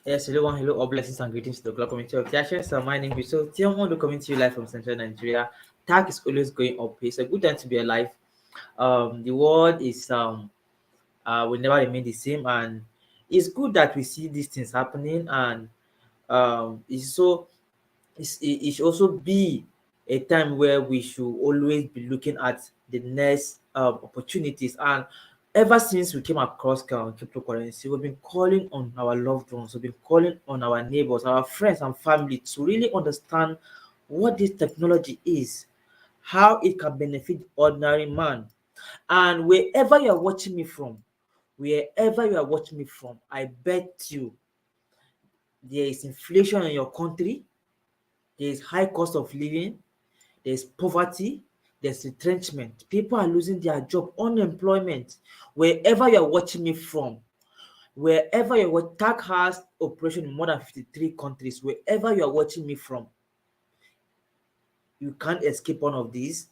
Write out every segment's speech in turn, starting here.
Yes, hello, one, hello, all blessings and greetings to the global community of Tiasha. So, my name is so Tiamondo coming to you live from Central Nigeria. Tag is always going up. It's a good time to be alive. The world is will never remain the same, and it's good that we see these things happening. And it should also be a time where we should always be looking at the next opportunities. And ever since we came across cryptocurrency, we've been calling on our loved ones, we've been calling on our neighbors, our friends and family to really understand what this technology is, how it can benefit the ordinary man. And wherever you are watching me from, I bet you there is inflation in your country, there is high cost of living, there's poverty, there's retrenchment. People are losing their job, unemployment. Wherever you're watching me from, wherever you're TAC has operation in more than 53 countries, wherever you're watching me from, you can't escape one of these.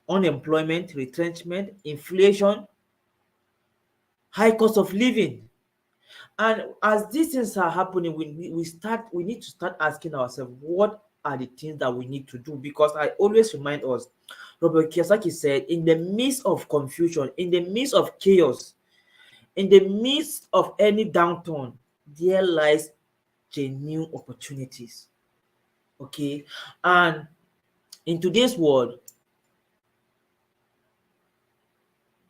Unemployment, retrenchment, inflation, high cost of living. And as these things are happening, we need to start asking ourselves, what are the things that we need to do? Because I always remind us, Robert Kiyosaki said, in the midst of confusion, in the midst of chaos, in the midst of any downturn, there lies genuine opportunities. Okay, and in today's world,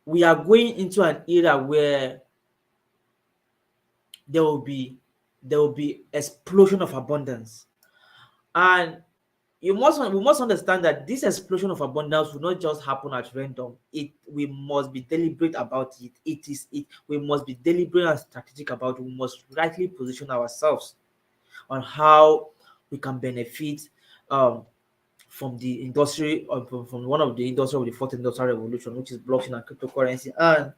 we are going into an era where there will be explosion of abundance. And we must understand that this explosion of abundance will not just happen at random. We must be deliberate about it. We must be deliberate and strategic about it. We must rightly position ourselves on how we can benefit um, from the industry from one of the industry of the fourth industrial revolution, which is blockchain and cryptocurrency. And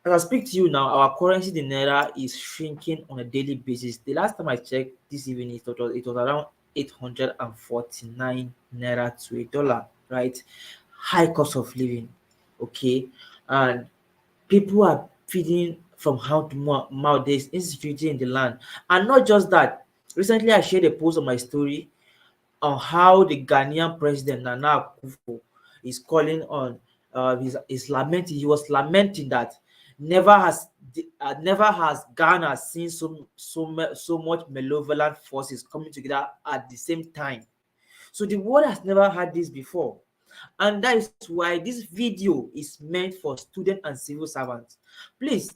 as I speak to you now, our currency, the naira, is shrinking on a daily basis. The last time I checked this evening, it was around 849 naira to a dollar, right? High cost of living, okay? And people are feeding from hand to mouth. There's insecurity in the land. And not just that, recently I shared a post on my story on how the Ghanaian president Nana Akufo is calling on is lamenting. He was lamenting that never has Ghana seen so much malevolent forces coming together at the same time. So the world has never had this before. And that is why this video is meant for students and civil servants. Please,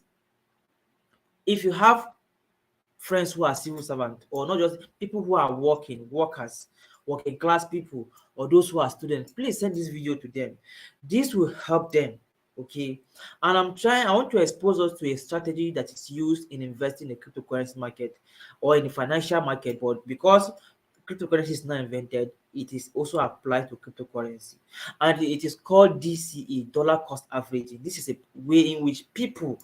if you have friends who are civil servants, or not just people who are workers, working class people, or those who are students, please send this video to them. This will help them. Okay, and I want to expose us to a strategy that is used in investing in the cryptocurrency market or in the financial market. But because cryptocurrency is not invented, it is also applied to cryptocurrency, and it is called DCE, dollar cost averaging. This is a way in which people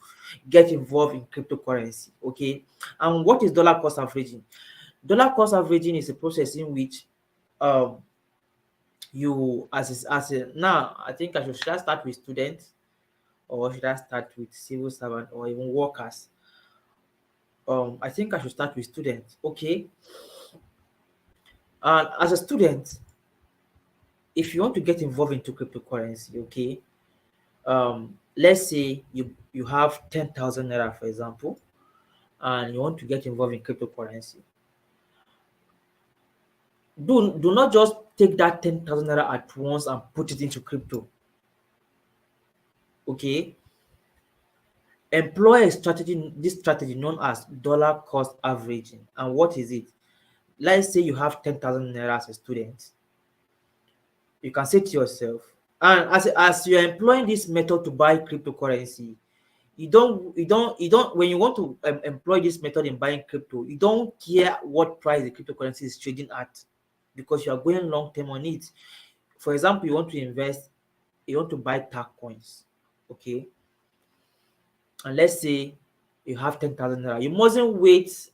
get involved in cryptocurrency. Okay, and what is dollar cost averaging? Dollar cost averaging is a process in which um you now I think should I start with students, or should I start with civil servant, or even workers? I think I should start with students. Okay, and as a student, if you want to get involved into cryptocurrency, okay, let's say you have 10,000 naira, for example, and you want to get involved in cryptocurrency. Do not just take that 10,000 naira at once and put it into crypto. Okay, employ this strategy known as dollar cost averaging. And what is it? Let's say you have 10,000 naira as a student. You can say to yourself, and as you're employing this method to buy cryptocurrency, you don't when you want to employ this method in buying crypto, you don't care what price the cryptocurrency is trading at, because you are going long term on it. For example, you want to buy TAC coins, okay, and let's say you have 10,000 naira. You mustn't wait,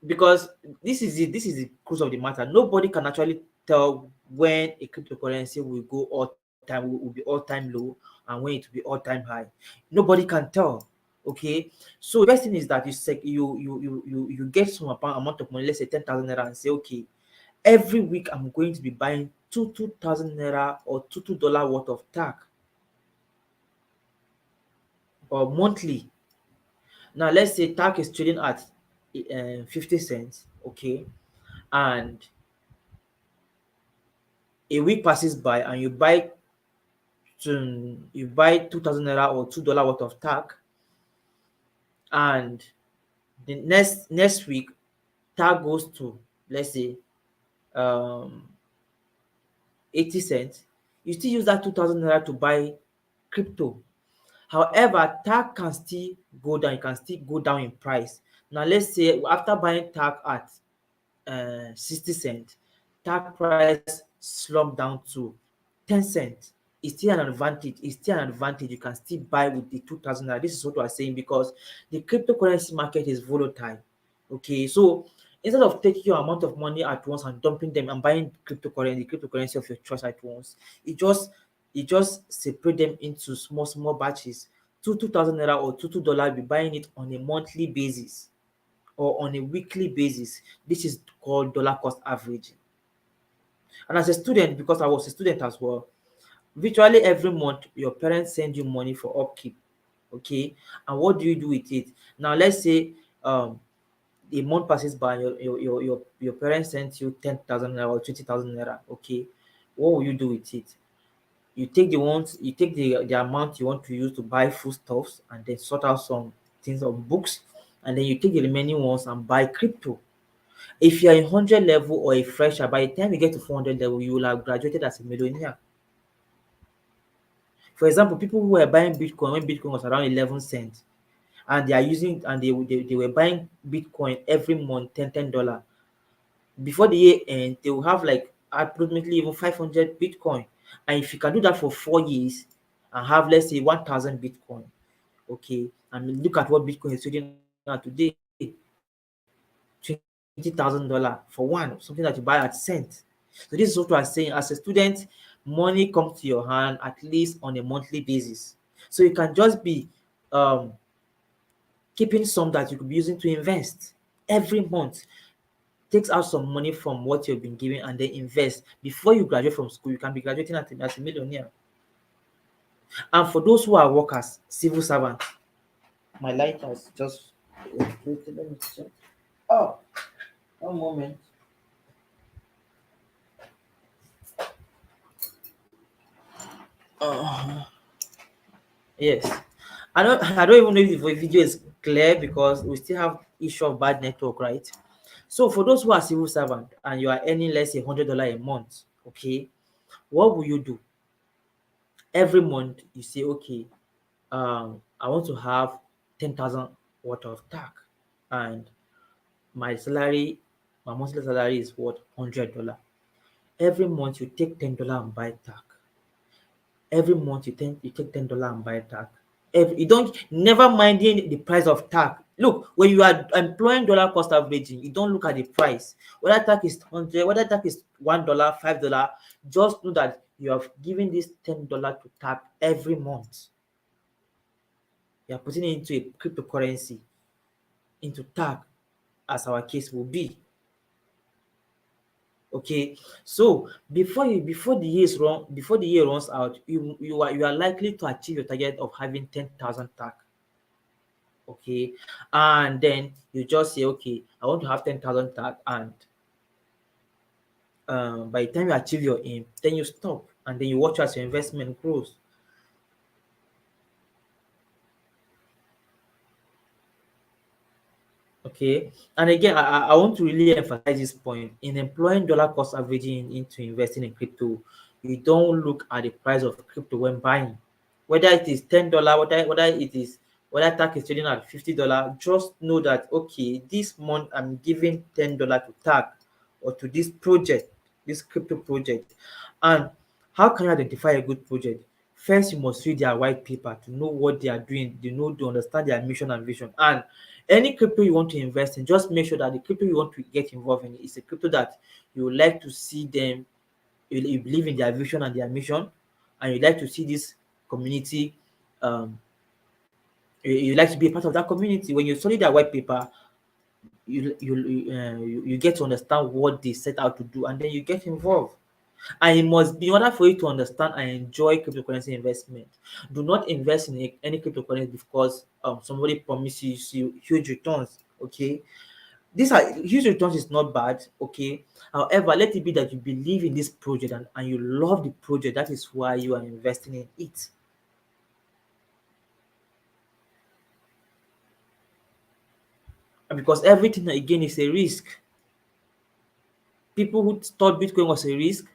because this is the cruise of the matter. Nobody can actually tell when a cryptocurrency will go all time will be all time low, and when it will be all time high. Nobody can tell. Okay, so the first thing is that you get some amount of money, let's say 10,000 naira, and say, okay, every week I'm going to be buying 2,000 naira or $2 worth of tag, or monthly. Now let's say tag is trading at 50 cents, okay, and a week passes by and you buy 2,000 naira or $2 worth of tag, and the next week tag goes to, let's say, um 80 cents. You still use that 2,000 naira to buy crypto. However, tag can still go down, it can still go down in price. Now let's say after buying tag at 60 cents, tag price slump down to 10 cents. It's still an advantage. It's still an advantage. You can still buy with the 2,000 naira. This is what we are saying, because the cryptocurrency market is volatile. Okay, so instead of taking your amount of money at once and dumping them and buying cryptocurrency of your choice at once, it just separate them into small batches. Two thousand naira or $2 be buying it on a monthly basis or on a weekly basis. This is called dollar cost averaging. And as a student, because I was a student as well, virtually every month your parents send you money for upkeep. Okay, and what do you do with it? Now let's say a month passes by, your parents sent you 10,000 naira or 20,000 naira. Okay, what will you do with it? You take the amount you want to use to buy foodstuffs, and then sort out some things of books, and then you take the remaining ones and buy crypto. If you are in 100 level or a fresher, by the time you get to 400 level, you will have graduated as a millionaire. For example, people who were buying Bitcoin when Bitcoin was around 11 cents, and they were buying Bitcoin every month, $10. Before the year end, they will have like approximately even 500 Bitcoin. And if you can do that for 4 years and have, let's say, 1,000 Bitcoin, okay, and look at what Bitcoin is trading at today, $20,000 for one, something that you buy at cent. So this is what we are saying. As a student, money comes to your hand at least on a monthly basis. So you can just be um keeping some that you could be using to invest every month. Takes out some money from what you've been given and then invest. Before you graduate from school, you can be graduating as a millionaire. And for those who are workers, civil servants, my light has just let me check. Oh, one moment. Uh, yes. I don't even know if the video is clear because we still have issue of bad network, right? So for those who are civil servant and you are earning, let's say, $100 a month, okay, what will you do? Every month you say, okay, I want to have 10,000 worth of tax, and my salary, my monthly salary is what, $100. Every month you take $10 and buy tax. Every month you take $10 and buy tax. You don't, never minding the price of tax. Look, when you are employing dollar cost averaging, you don't look at the price. Whether tax is 100, whether tax is $1, $5, just know that you have given this $10 to tax every month. You are putting it into a cryptocurrency, into tag, as our case will be. Okay, so before the year runs out, you are likely to achieve your target of having 10,000 tag. Okay, and then you just say, okay, I want to have 10,000 tag, and by the time you achieve your aim, then you stop, and then you watch as your investment grows. Okay, and again, I want to really emphasize this point. In employing dollar cost averaging into investing in crypto, you don't look at the price of crypto when buying. Whether it is $10, whether TAC is trading at $50, just know that, okay, this month I'm giving $10 to TAC, or to this project, this crypto project. And how can you identify a good project? First, you must read their white paper to know what they are doing, to understand their mission and vision. And any crypto you want to invest in, just make sure that the crypto you want to get involved in is a crypto that you would like to see them, you believe in their vision and their mission, and you like to see this community um, You like to be a part of that community. When you study that white paper, you get to understand what they set out to do, and then you get involved. And it must be in order for you to understand and enjoy cryptocurrency investment. Do not invest in any cryptocurrency because somebody promises you huge returns. Okay, these are huge returns is not bad. Okay, however, let it be that you believe in this project and you love the project. That is why you are investing in it. And because everything again is a risk. People who thought Bitcoin was a risk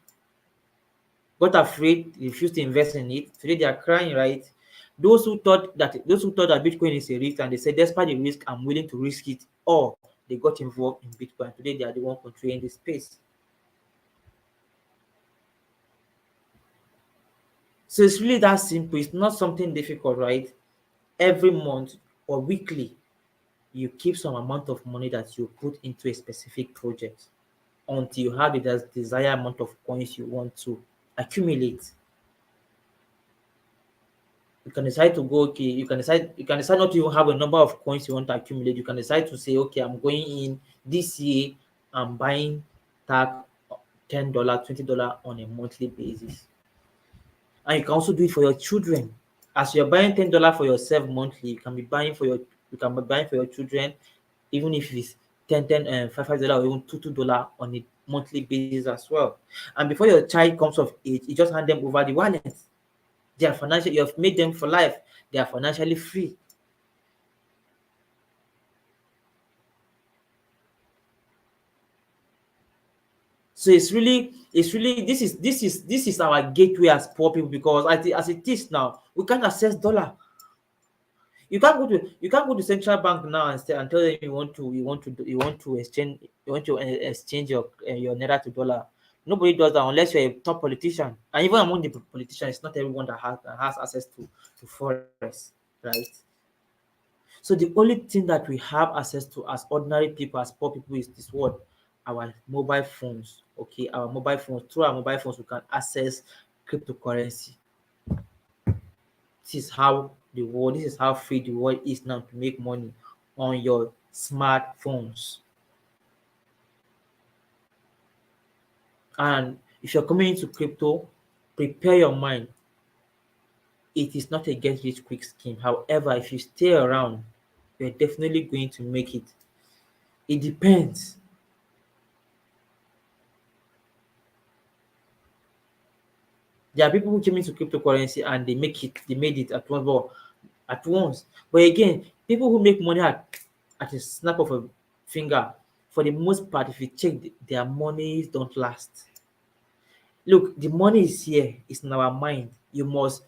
got afraid, refused to invest in it. Today they are crying, right? Those who thought that Bitcoin is a risk and they said, despite the risk, I'm willing to risk it, or they got involved in Bitcoin. Today they are the one controlling the space. So it's really that simple. It's not something difficult, right? Every month or weekly, you keep some amount of money that you put into a specific project until you have the desired amount of coins you want to accumulate. You can decide to go, okay, you can decide not to even have a number of coins you want to accumulate. You can decide to say, okay, I'm going in this year, I'm buying tag $10, $20 on a monthly basis. And you can also do it for your children. As you're buying $10 for yourself monthly, you can be buying for your children, even if it's 5 $5 or even $2 on a monthly basis as well. And before your child comes of age, you just hand them over the wallet. They are financial. You have made them for life. They are financially free. So it's really this is our gateway as poor people, because as it is now, we can't access dollar. You can't go to central bank now and tell them you want to exchange your naira to dollar. Nobody does that unless you're a top politician. And even among the politicians, it's not everyone that has access to forex, right? So the only thing that we have access to as ordinary people, as poor people, is this what? Our mobile phones. Okay, our mobile phones. Through our mobile phones, we can access cryptocurrency. This is how free the world is now to make money on your smartphones. And if you're coming into crypto, prepare your mind. It is not a get rich quick scheme. However, if you stay around, you're definitely going to make it. It depends. There are people who came into cryptocurrency and they made it at once. But again, people who make money at a snap of a finger, for the most part, if you check, their monies don't last. Look, the money is here, it's in our mind. You must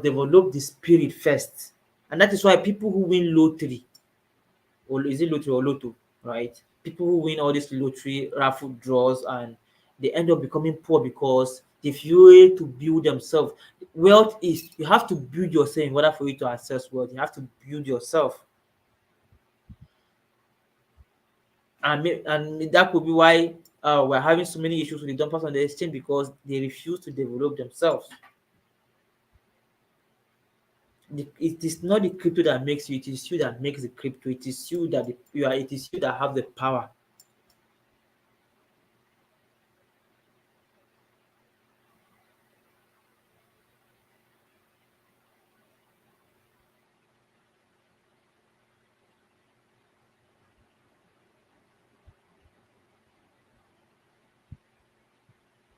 develop the spirit first. And that is why people who win lottery, or is it lottery or lotto, right? People who win all these lottery raffle draws, and they end up becoming poor because they fail to build themselves. Wealth is, you have to build yourself in order for you to access wealth. You have to build yourself. And that could be why we're having so many issues with the dumpers on the exchange, because they refuse to develop themselves. It is not the crypto that makes you, it is you that makes the crypto. It is you that it is you that have the power.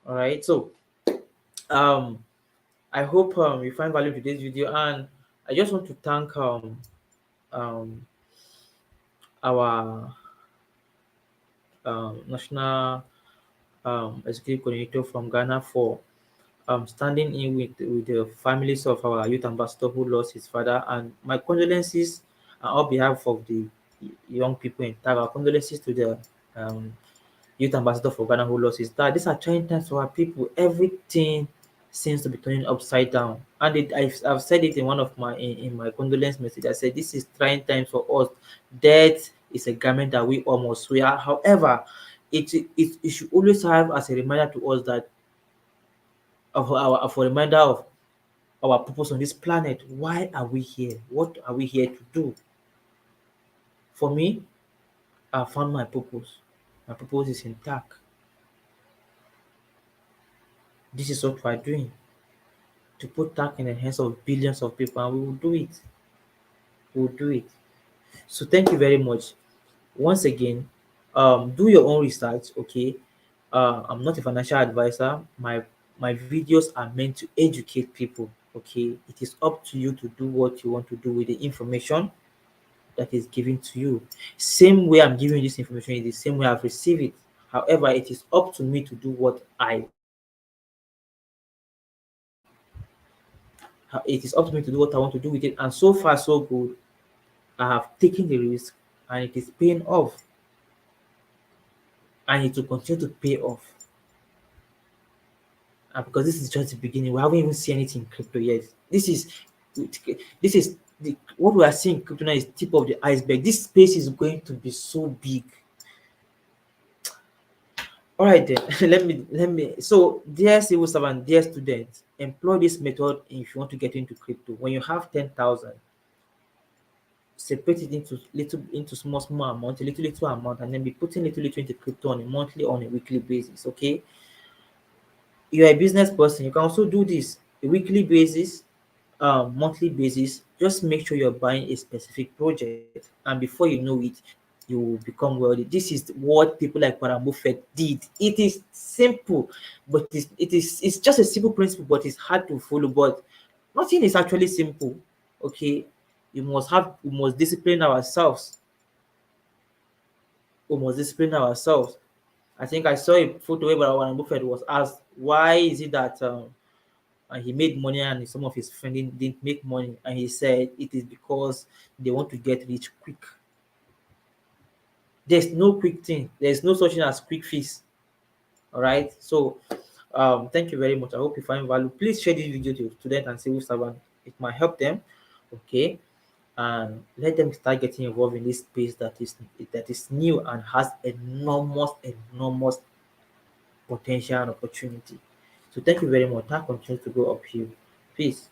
All right. So um I hope you find value in today's video, and I just want to thank um our national executive coordinator from Ghana for standing in with the families of our youth ambassador who lost his father. And my condolences on behalf of the young people in Tag. Our condolences to the um, youth ambassador for Ghana who lost his dad. These are trying times for our people. Everything seems to be turning upside down. And I've said it in one of in my condolence message. I said this is trying times for us. Death is a garment that we almost wear. However, it should always serve as a reminder to us that of a reminder our purpose on this planet. Why are we here? What are we here to do? For me, I found my purpose. My purpose is intact. This is what we're doing, to put tech in the hands of billions of people, and we will do it. We will do it. So thank you very much. Once again, do your own research, okay? I'm not a financial advisor. My videos are meant to educate people, okay? It is up to you to do what you want to do with the information that is given to you. Same way I'm giving you this information is the same way I've received it. However, it is up to me to do what I it is up to me to do what I want to do with it. And so far, so good. I have taken the risk and it is paying off, and it will continue to pay off. And because this is just the beginning, we haven't even seen anything in crypto yet. This is the what we are seeing in crypto now is tip of the iceberg. This space is going to be so big. All right then, let me. So, dear civil servant, dear students, employ this method if you want to get into crypto. When you have 10,000, separate it into small amount, a little amount, and then be putting little into crypto on a monthly, on a weekly basis. Okay, you're a business person, you can also do this a weekly basis, monthly basis. Just make sure you're buying a specific project, and before you know it, you will become wealthy. This is what people like Warren Buffett did. It is simple, but it's just a simple principle, but it's hard to follow. But nothing is actually simple. Okay, we must discipline ourselves. We must discipline ourselves. I think I saw a photo where Warren Buffett was asked, why is it that and he made money and some of his friends didn't make money, and he said it is because they want to get rich quick. There's no quick thing. There's no such thing as quick fix. All right. So, thank you very much. I hope you find value. Please share this video to your student and civil servant. It might help them. Okay, and let them start getting involved in this space that is new and has enormous potential and opportunity. So, thank you very much. That continues to go uphill. Peace.